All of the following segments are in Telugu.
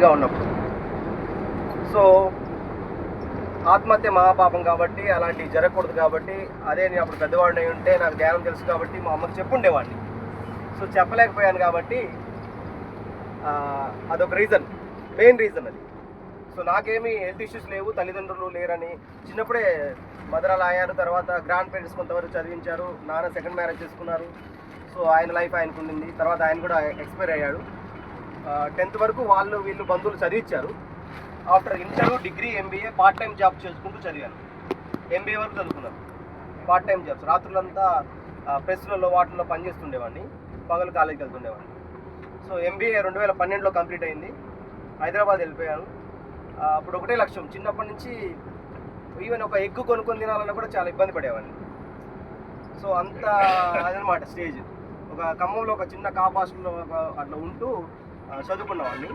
యంగ్గా ఉన్నప్పుడు. సో ఆత్మహత్య మహాపాపం కాబట్టి అలాంటివి జరగకూడదు కాబట్టి, అదే నేను అప్పుడు పెద్దవాడిని అయి ఉంటే నాకు ధ్యానం తెలుసు కాబట్టి మా అమ్మకి చెప్పుండేవాడిని. సో చెప్పలేకపోయాను కాబట్టి అదొక రీజన్, మెయిన్ రీజన్ అది. సో నాకేమీ హెల్త్ ఇష్యూస్ లేవు, తల్లిదండ్రులు లేరని. చిన్నప్పుడే మదర్ అలా అయ్యారు, తర్వాత గ్రాండ్ పేరెంట్స్ కొంతవరకు చదివించారు, నాన్న సెకండ్ మ్యారేజ్ చేసుకున్నారు. సో ఆయన లైఫ్ ఆయనకు ఉండింది, తర్వాత ఆయన కూడా ఎక్స్పైర్ అయ్యాడు. 10th వరకు వాళ్ళు వీళ్ళు బంధువులు చదివించారు. After inter, degree, MBA part time job చేసుకుంటూ చదివాను. ఎంబీఏ వరకు చదువుకున్నాను, పార్ట్ టైం జాబ్స్. రాత్రులంతా ప్రెస్లలో వాటిల్లో పనిచేస్తుండేవాడిని, పగలు కాలేజీకి వెళ్తుండేవాడిని. సో ఎంబీఏ 2012లో కంప్లీట్ అయింది. హైదరాబాద్ వెళ్ళిపోయాను. అప్పుడు ఒకటే లక్ష్యం, చిన్నప్పటి నుంచి ఈవెన్ ఒక ఎగ్గు కొనుక్కొని తినాలన్నా కూడా చాలా ఇబ్బంది పడేవాడిని. సో అంత అదనమాట స్టేజ్. ఒక ఖమ్మంలో ఒక చిన్న కాప్ హాస్టల్లో అట్లా ఉంటూ చదువుకున్నవాడిని.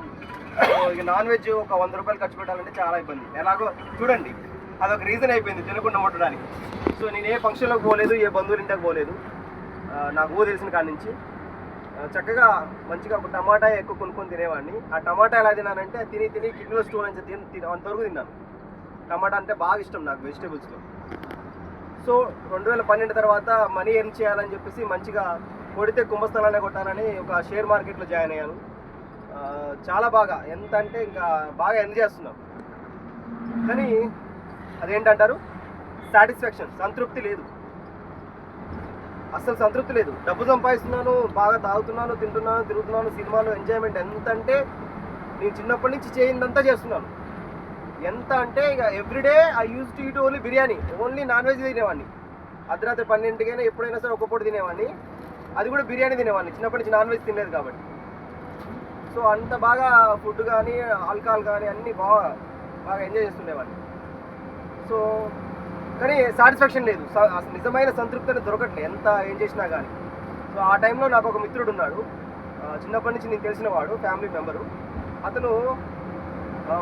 సో ఇక నాన్ వెజ్ ఒక 100 రూపాయలు ఖర్చు పెట్టాలంటే చాలా ఇబ్బంది. ఎలాగో చూడండి, అదొక రీజన్ అయిపోయింది తినకుండా ఉండడానికి. సో నేను ఏ ఫంక్షన్లోకి పోలేదు, ఏ బంధువుల ఇంటికి పోలేదు. నాకు తెలిసిన కాడి నుంచి చక్కగా మంచిగా ఒక టమాటా ఎక్కువ కొనుక్కొని తినేవాడిని. ఆ టమాటా ఎలా తిన్నానంటే తిని కిడ్నీలో స్టోన్ నుంచి అంతవరకు తిన్నాను. టమాటా అంటే బాగా ఇష్టం నాకు వెజిటేబుల్స్లో. సో 2012 తర్వాత మనీ ఎర్న్ చేయాలని చెప్పేసి మంచిగా కొడితే కుంభస్థలాన్ని కొట్టాలని ఒక షేర్ మార్కెట్లో జాయిన్ అయ్యాను. చాలా బాగా, ఎంత అంటే ఇంకా బాగా ఎర్న్ చేస్తున్నాం. కానీ అదేంటంటారు, సాటిస్ఫాక్షన్, సంతృప్తి లేదు, అస్సలు సంతృప్తి లేదు. డబ్బు సంపాదిస్తున్నాను, బాగా తాగుతున్నాను, తింటున్నాను, తిరుగుతున్నాను, సినిమాలు ఎంజాయ్మెంట్ ఎంత అంటే నేను చిన్నప్పటి నుంచి చేయిందంతా చేస్తున్నాను. ఎంత అంటే ఇక everyday I use to eat only biryani, only non veg తినేవాడిని. అర్ధరాత్రి 12ంటికైనా ఎప్పుడైనా సరే ఒక్క పూట తినేవాడిని, అది కూడా బిర్యానీ తినేవాడిని. చిన్నప్పటి నుంచి నాన్ వెజ్ తినేది కాబట్టి. సో అంత బాగా ఫుడ్ కానీ ఆల్కహాల్ కానీ అన్నీ బాగా ఎంజాయ్ చేస్తుండేవాడిని. సో కానీ సాటిస్ఫాక్షన్ లేదు, నిజమైన సంతృప్తి అనేది దొరకట్లేదు ఎంత ఏం చేసినా కానీ. సో ఆ టైంలో నాకు ఒక మిత్రుడు ఉన్నాడు, చిన్నప్పటి నుంచి నేను తెలిసిన వాడు, ఫ్యామిలీ మెంబరు. అతను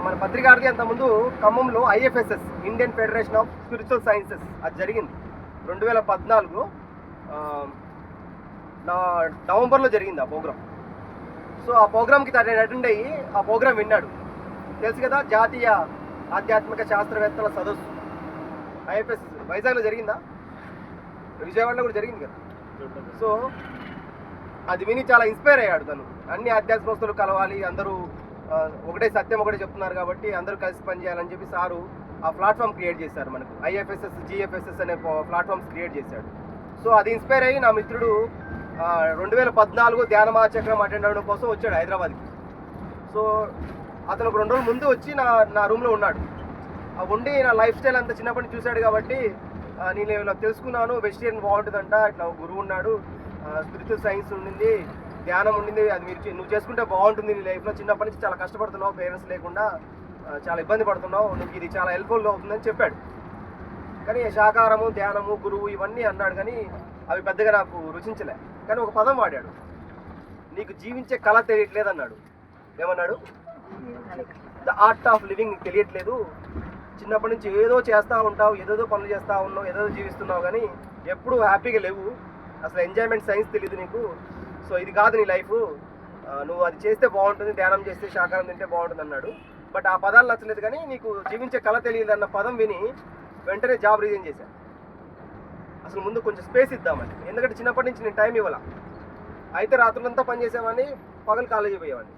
మన పత్రికాడికి అంతకుముందు ఖమ్మంలో IFSS, Indian federation of spiritual sciences, అది జరిగింది 2014 నవంబర్లో జరిగింది ఆ ప్రోగ్రామ్. సో ఆ ప్రోగ్రామ్కి తను అటెండ్ అయ్యి ఆ ప్రోగ్రామ్ విన్నాడు. తెలుసు కదా, జాతీయ ఆధ్యాత్మిక శాస్త్రవేత్తల సదస్సు IFSS వైజాగ్లో జరిగిందా, విజయవాడలో కూడా జరిగింది కదా. సో అది విని చాలా ఇన్స్పైర్ అయ్యాడు తను. అన్ని ఆధ్యాత్మికస్తులు కలవాలి, అందరూ ఒకటే సత్యం ఒకటే చెప్తున్నారు కాబట్టి అందరూ కలిసి పనిచేయాలని చెప్పి సారు ఆ ప్లాట్ఫామ్ క్రియేట్ చేశారు మనకు. IFSS, GFSS అనే ప్లాట్ఫామ్స్ క్రియేట్ చేశాడు. సో అది ఇన్స్పైర్ అయ్యి నా మిత్రుడు 2014 ధ్యాన మహాచక్రం అటెండ్ అవ్వడం కోసం వచ్చాడు హైదరాబాద్కి. సో అతను ఒక 2 రోజుల ముందు వచ్చి నా రూమ్లో ఉన్నాడు. ఉండి నా లైఫ్ స్టైల్ అంతా చిన్నప్పటి నుంచి చూశాడు కాబట్టి నేను ఇలా తెలుసుకున్నాను, వెజిటేరియన్ బాగుంటుందంట, ఇట్లా ఒక గురువు ఉన్నాడు, స్పిరిచువల్ సైన్స్ ఉండింది, ధ్యానం ఉండింది, అది నువ్వు చేసుకుంటే బాగుంటుంది నీ లైఫ్లో. చిన్నప్పటి నుంచి చాలా కష్టపడుతున్నావు, పేరెంట్స్ లేకుండా చాలా ఇబ్బంది పడుతున్నావు, నువ్వు ఇది చాలా హెల్ప్ఫుల్ అవుతుందని చెప్పాడు. కానీ శాకాహారము, ధ్యానము, గురువు ఇవన్నీ అన్నాడు, కానీ అవి పెద్దగా నాకు రుచించలే. కానీ ఒక పదం వాడాడు, నీకు జీవించే కళ తెలియట్లేదు అన్నాడు. ఏమన్నాడు? ద ఆర్ట్ ఆఫ్ లివింగ్ నీకు తెలియట్లేదు. చిన్నప్పటి నుంచి ఏదో చేస్తూ ఉంటావు, ఏదేదో పనులు చేస్తూ ఉన్నావు, ఏదేదో జీవిస్తున్నావు, కానీ ఎప్పుడు హ్యాపీగా లేవు, అసలు ఎంజాయ్మెంట్ సైన్స్ తెలియదు నీకు. సో ఇది కాదు నీ లైఫ్, నువ్వు అది చేస్తే బాగుంటుంది, ధ్యానం చేస్తే, శాకాహారం తింటే బాగుంటుంది అన్నాడు. బట్ ఆ పదాలు నచ్చలేదు. కానీ నీకు జీవించే కళ తెలియదు అన్న పదం విని వెంటనే జాబ్ రిజైన్ చేశాను. అసలు ముందు కొంచెం స్పేస్ ఇద్దామని, ఎందుకంటే చిన్నప్పటి నుంచి నేను టైం ఇవ్వాల. అయితే రాత్రులంతా పనిచేసేవాడిని, పగలు కాలేజీ పోయేవాడిని.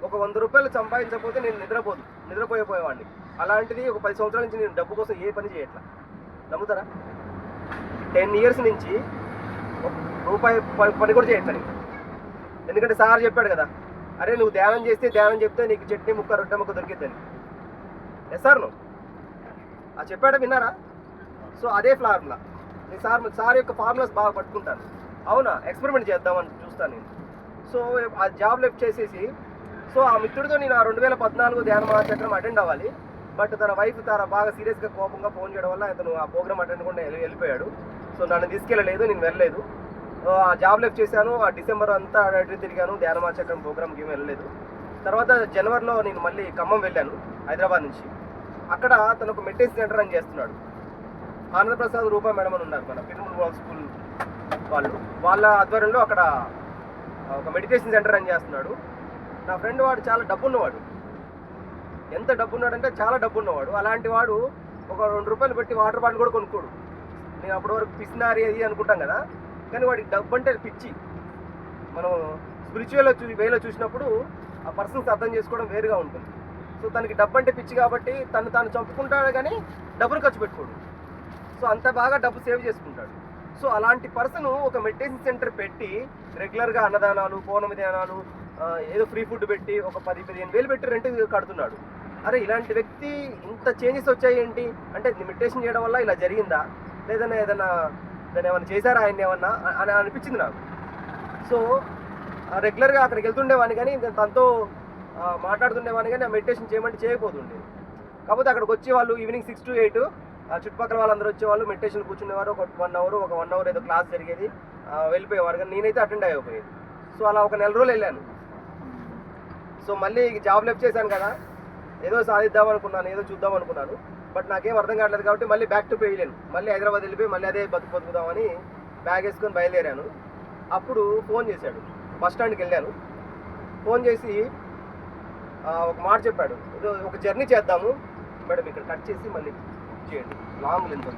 ఒక 100 రూపాయలు సంపాదించకపోతే నేను నిద్రపోయేవాడిని. అలాంటిది ఒక 10 సంవత్సరాల నుంచి నేను డబ్బు కోసం ఏ పని చేయట్లా. నమ్ముతారా? 10 years నుంచి రూపాయి పని కూడా చేయట్లేదు. ఎందుకంటే సార్ చెప్పాడు కదా, అరే నువ్వు ధ్యానం చెప్తే నీకు చట్నీ ముక్క, రొట్టె ముక్క దొరికిద్దని. ఎస్ సార్ నువ్వు చెప్పాడా, విన్నారా? సో అదే ఫార్ములా. నేను సార్ యొక్క ఫార్ములాస్ బాగా పట్టుకుంటాను. అవునా, ఎక్స్పెరిమెంట్ చేద్దామని చూస్తాను నేను. సో ఆ జాబ్ లెఫ్ట్ చేసేసి, సో ఆ మిత్రుడితో నేను 2014 ధ్యాన మహాచక్రం అటెండ్ అవ్వాలి. బట్ తన వైఫ్ బాగా సీరియస్గా కోపంగా ఫోన్ చేయడం వల్ల అతను ఆ ప్రోగ్రామ్ అటెండ్ కూడా వెళ్ళిపోయాడు. సో నన్ను తీసుకెళ్ళలేదు, నేను వెళ్ళలేదు. ఆ జాబ్ లెఫ్ట్ చేశాను. ఆ డిసెంబర్ అంతా అటు తిరిగాను, ధ్యాన మహాచక్రం ప్రోగ్రామ్కి ఏమి వెళ్ళలేదు. తర్వాత జనవరిలో నేను మళ్ళీ ఖమ్మం వెళ్ళాను హైదరాబాద్ నుంచి. అక్కడ తను ఒక మెడిటేషన్ సెంటర్ అని చేస్తున్నాడు. ఆనందప్రసాద్ రూపా మేడం అని ఉన్నారు, మన పిల్లల స్కూల్ వాళ్ళ ఆధ్వర్యంలో అక్కడ ఒక మెడిటేషన్ సెంటర్ అని చేస్తున్నాడు. నా ఫ్రెండ్ వాడు చాలా డబ్బు ఉన్నవాడు, ఎంత డబ్బు ఉన్నాడంటే చాలా డబ్బు ఉన్నవాడు. అలాంటి వాడు ఒక 2 రూపాయలు పెట్టి వాటర్ బాటిల్ కూడా కొనుక్కోడు. నేను అప్పటి వరకు పిసినారి అది అనుకుంటాం కదా, కానీ వాడికి డబ్బు అంటే పిచ్చి. మనం స్పిరిచువల్ వేలో చూసినప్పుడు ఆ పర్సన్స్ అర్థం చేసుకోవడం వేరుగా ఉంటుంది. సో తనకి డబ్బు అంటే పిచ్చి కాబట్టి తాను చంపుకుంటాడు కానీ డబ్బులు ఖర్చు పెట్టుకోడు. సో అంత బాగా డబ్బు సేవ్ చేసుకుంటాడు. సో అలాంటి పర్సన్ ఒక మెడిటేషన్ సెంటర్ పెట్టి రెగ్యులర్గా అన్నదానాలు, పౌర్ణమి ధ్యానాలు, ఏదో ఫ్రీ ఫుడ్ పెట్టి ఒక 10-15 వేలు పెట్టి రెంట్ కడుతున్నాడు. అరే ఇలాంటి వ్యక్తి ఇంత చేంజెస్ వచ్చాయి ఏంటి అంటే మెడిటేషన్ చేయడం వల్ల ఇలా జరిగిందా, లేదన్నా దాన్ని ఏమైనా చేశారా ఆయన ఏమన్నా అని అనిపించింది నాకు. సో రెగ్యులర్గా అక్కడికి వెళ్తుండేవాడిని కానీ తనతో మాట్లాడుతుండేవాడిని కానీ ఆ మెడిటేషన్ చేయమంటే చేయకపోతుండేది. కాకపోతే అక్కడికి వచ్చే వాళ్ళు ఈవినింగ్ 6 to 8 చుట్టుపక్కల వాళ్ళందరూ వచ్చేవాళ్ళు, మెడిటేషన్ కూర్చునేవారు. ఒక 1 hour ఏదో క్లాస్ జరిగేది, వెళ్ళిపోయేవారు. కానీ నేనైతే అటెండ్ అయిపోయేది. సో అలా ఒక 4 రోజులు వెళ్ళాను. సో మళ్ళీ జాబ్ లెఫ్ట్ చేశాను కదా, ఏదో సాధిద్దాం అనుకున్నాను, ఏదో చూద్దాం అనుకున్నాను. బట్ నాకేం అర్థం కావట్లేదు కాబట్టి మళ్ళీ బ్యాక్ టు పెవిలియన్, మళ్ళీ హైదరాబాద్ వెళ్ళిపోయి మళ్ళీ అదే బతుకుదామని బ్యాగ్ వేసుకొని బయలుదేరాను. అప్పుడు ఫోన్ చేశాడు, బస్ స్టాండ్కి వెళ్ళాను. ఫోన్ చేసి ఒక మాట చెప్పాడు, ఏదో ఒక జర్నీ చేద్దాము మేడం, ఇక్కడ కట్ చేసి మళ్ళీ చేయండి, లాంగ్ లెంత్.